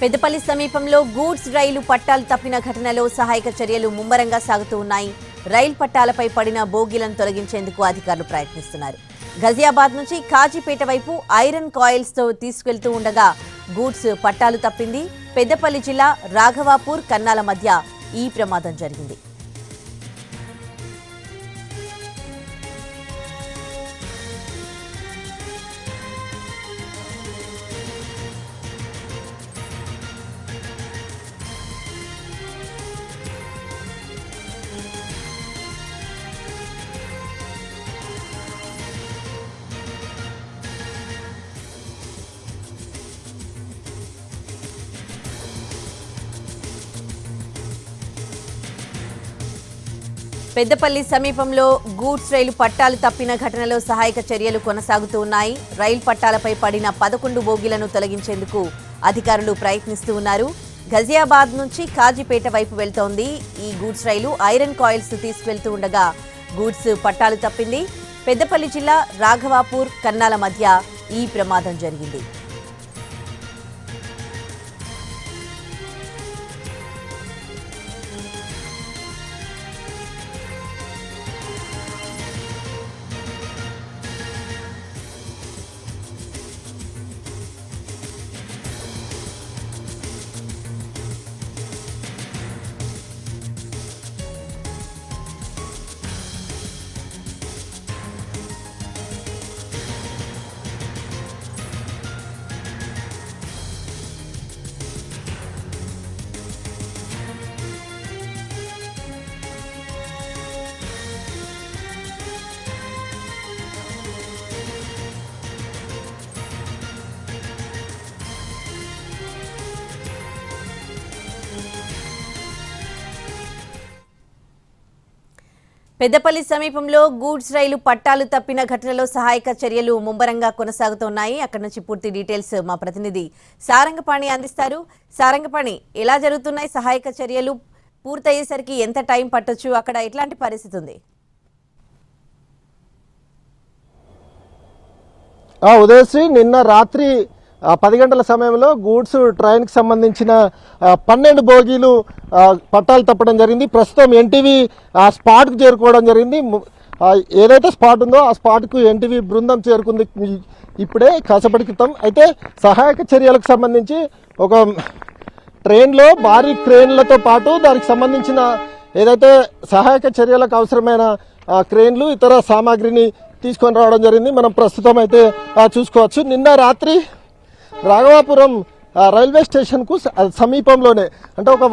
పెద్దపల్లి సమీపంలో గూడ్స్ రైలు పట్టాలు తప్పిన ఘటనలో సహాయక చర్యలు ముమ్మరంగా సాగుతూ ఉన్నాయి. రైలు పట్టాలపై పడిన బోగీలను తొలగించేందుకు అధికారులు ప్రయత్నిస్తున్నారు. గజియాబాద్ నుంచి కాజీపేట వైపు ఐరన్ కాయిల్స్ తో తీసుకెళ్తూ ఉండగా గూడ్స్ పట్టాలు తప్పింది. పెద్దపల్లి జిల్లా రాఘవాపూర్ కన్నాల మధ్య ఈ ప్రమాదం జరిగింది. పెద్దపల్లి సమీపంలో గూడ్స్ రైలు పట్టాలు తప్పిన ఘటనలో సహాయక చర్యలు కొనసాగుతూ ఉన్నాయి. రైలు పట్టాలపై పడిన 11 బోగీలను తొలగించేందుకు అధికారులు ప్రయత్నిస్తూ ఉన్నారు. గజియాబాద్ నుంచి కాజీపేట వైపు వెళ్తోంది ఈ గూడ్స్ రైలు. ఐరన్ కాయిల్స్ తీసుకెళ్తూ ఉండగా గూడ్స్ పట్టాలు తప్పింది. పెద్దపల్లి జిల్లా రాఘవాపూర్ కన్నాల మధ్య ఈ ప్రమాదం జరిగింది. పెద్దపల్లి సమీపంలో గూడ్స్ రైలు పట్టాలు తప్పిన ఘటనలో సహాయక చర్యలు ముమ్మరంగా కొనసాగుతున్నాయి. అక్కడి నుంచి పూర్తి డీటెయిల్స్ మా ప్రతినిధి సారంగపాణి అందిస్తారు. సారంగపాణి, ఎలా జరుగుతున్నాయి సహాయక చర్యలు? పూర్తయ్యేసరికి ఎంత టైం పట్టొచ్చు? అక్కడ ఎట్లాంటి పరిస్థితి ఉంది? ఉదయశ్రీ, నిన్న రాత్రి 10 గంటల సమయంలో గూడ్స్ ట్రైన్కి సంబంధించిన 12 బోగీలు పట్టాలు తప్పడం జరిగింది. ప్రస్తుతం ఎన్టీవీ స్పాట్కు చేరుకోవడం జరిగింది. ఏదైతే స్పాట్ ఉందో ఆ స్పాట్కు ఎన్టీవీ బృందం చేరుకుంది ఇప్పుడే కాసేపటి క్రితం. అయితే సహాయక చర్యలకు సంబంధించి ఒక ట్రైన్లో భారీ క్రేన్లతో పాటు దానికి సంబంధించిన ఏదైతే సహాయక చర్యలకు అవసరమైన క్రేన్లు ఇతర సామాగ్రిని తీసుకొని రావడం జరిగింది. మనం ప్రస్తుతం అయితే చూసుకోవచ్చు. నిన్న రాత్రి రాఘవాపురం రైల్వే స్టేషన్కు సమీపంలోనే, అంటే ఒక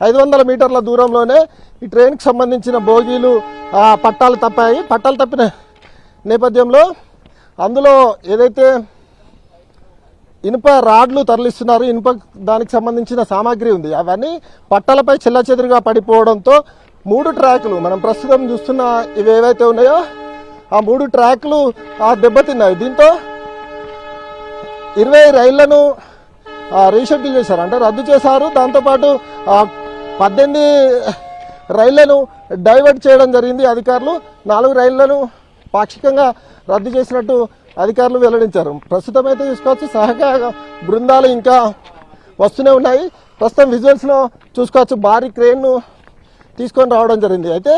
500 మీటర్ల దూరంలోనే ఈ ట్రైన్కి సంబంధించిన బోగీలు పట్టాలు తప్పాయి. పట్టాలు తప్పిన నేపథ్యంలో అందులో ఏదైతే ఇనుప రాడ్లు తరలిస్తున్నారు, ఇనుప దానికి సంబంధించిన సామాగ్రి ఉంది, అవన్నీ పట్టాలపై చెల్లాచెదురుగా పడిపోవడంతో 3 ట్రాకులు, మనం ప్రస్తుతం చూస్తున్న ఇవి ఏవైతే ఉన్నాయో ఆ 3 ట్రాకులు దెబ్బతిన్నాయి. దీంతో 20 రైళ్లను రీషెడ్యూల్ చేశారు, అంటే రద్దు చేశారు. దాంతోపాటు 18 రైళ్లను డైవర్ట్ చేయడం జరిగింది అధికారులు. 4 రైళ్లను పాక్షికంగా రద్దు చేసినట్టు అధికారులు వెల్లడించారు. ప్రస్తుతం అయితే చూసుకోవచ్చు సహాయక బృందాలు ఇంకా వస్తూనే ఉన్నాయి. ప్రస్తుతం విజువల్స్లో చూసుకోవచ్చు భారీ క్రేన్ను తీసుకొని రావడం జరిగింది. అయితే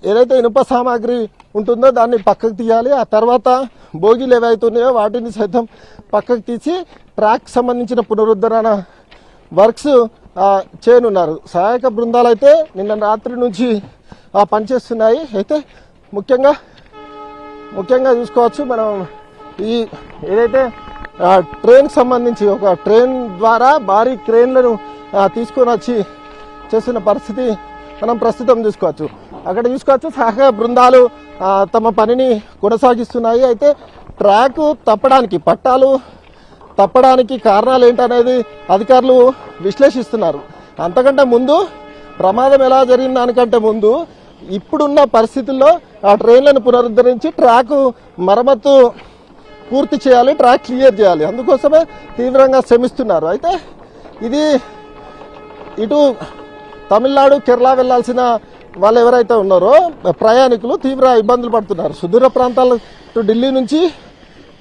ఏదైతే ఇనుప సామాగ్రి ఉంటుందో దాన్ని పక్కకు తీయాలి. ఆ తర్వాత బోగీలు ఏవైతే ఉన్నాయో వాటిని సైతం పక్కకు తీసి ట్రాక్ సంబంధించిన పునరుద్ధరణ వర్క్స్ చేయనున్నారు. సహాయక బృందాలు అయితే నిన్న రాత్రి నుంచి పనిచేస్తున్నాయి. అయితే ముఖ్యంగా చూసుకోవచ్చు మనం ఈ ఏదైతే ట్రైన్కి సంబంధించి ఒక ట్రైన్ ద్వారా భారీ క్రేన్లను తీసుకొని వచ్చి చేస్తున్న పరిస్థితి మనం ప్రస్తుతం చూసుకోవచ్చు. అక్కడ చూసుకోవచ్చు సహాయక బృందాలు తమ పనిని కొనసాగిస్తున్నాయి. అయితే ట్రాక్ తప్పడానికి, పట్టాలు తప్పడానికి కారణాలు ఏంటనేది అధికారులు విశ్లేషిస్తున్నారు. అంతకంటే ముందు ప్రమాదం ఎలా జరిగిన దానికంటే ముందు ఇప్పుడున్న పరిస్థితుల్లో ఆ ట్రైన్లను పునరుద్ధరించి ట్రాక్ మరమ్మతు పూర్తి చేయాలి, ట్రాక్ క్లియర్ చేయాలి. అందుకోసమే తీవ్రంగా శ్రమిస్తున్నారు. అయితే ఇది ఇటు తమిళనాడు, కేరళ వెళ్లాల్సిన వాళ్ళు ఎవరైతే ఉన్నారో ప్రయాణికులు తీవ్ర ఇబ్బందులు పడుతున్నారు. సుదూర ప్రాంతాలు ఢిల్లీ నుంచి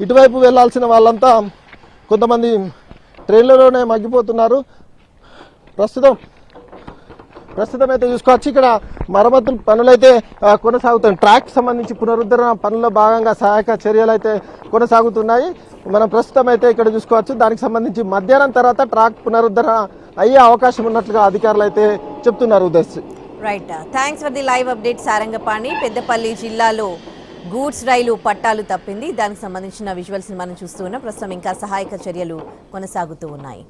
ఇటువైపు వెళ్లాల్సిన వాళ్ళంతా కొంతమంది ట్రైన్లలోనే మగ్గిపోతున్నారు. ప్రస్తుతం అయితే చూసుకోవచ్చు ఇక్కడ మరమ్మతుల పనులు అయితే కొనసాగుతాయి. ట్రాక్ సంబంధించి పునరుద్ధరణ పనుల్లో భాగంగా సహాయక చర్యలు అయితే కొనసాగుతున్నాయి. మనం ప్రస్తుతం అయితే ఇక్కడ చూసుకోవచ్చు. దానికి సంబంధించి మధ్యాహ్నం తర్వాత ట్రాక్ పునరుద్ధరణ అయ్యే అవకాశం ఉన్నట్లుగా అధికారులు అయితే చెప్తున్నారు. Udayasri, right, thanks for the live update Sarangapani. Peddapalli జిల్లాలో గూడ్స్ రైలు పట్టాలు తప్పింది. దానికి సంబంధించిన విజువల్స్ మనం చూస్తూ ఉన్నాం. ప్రస్తుతం ఇంకా సహాయక చర్యలు కొనసాగుతూ ఉన్నాయి.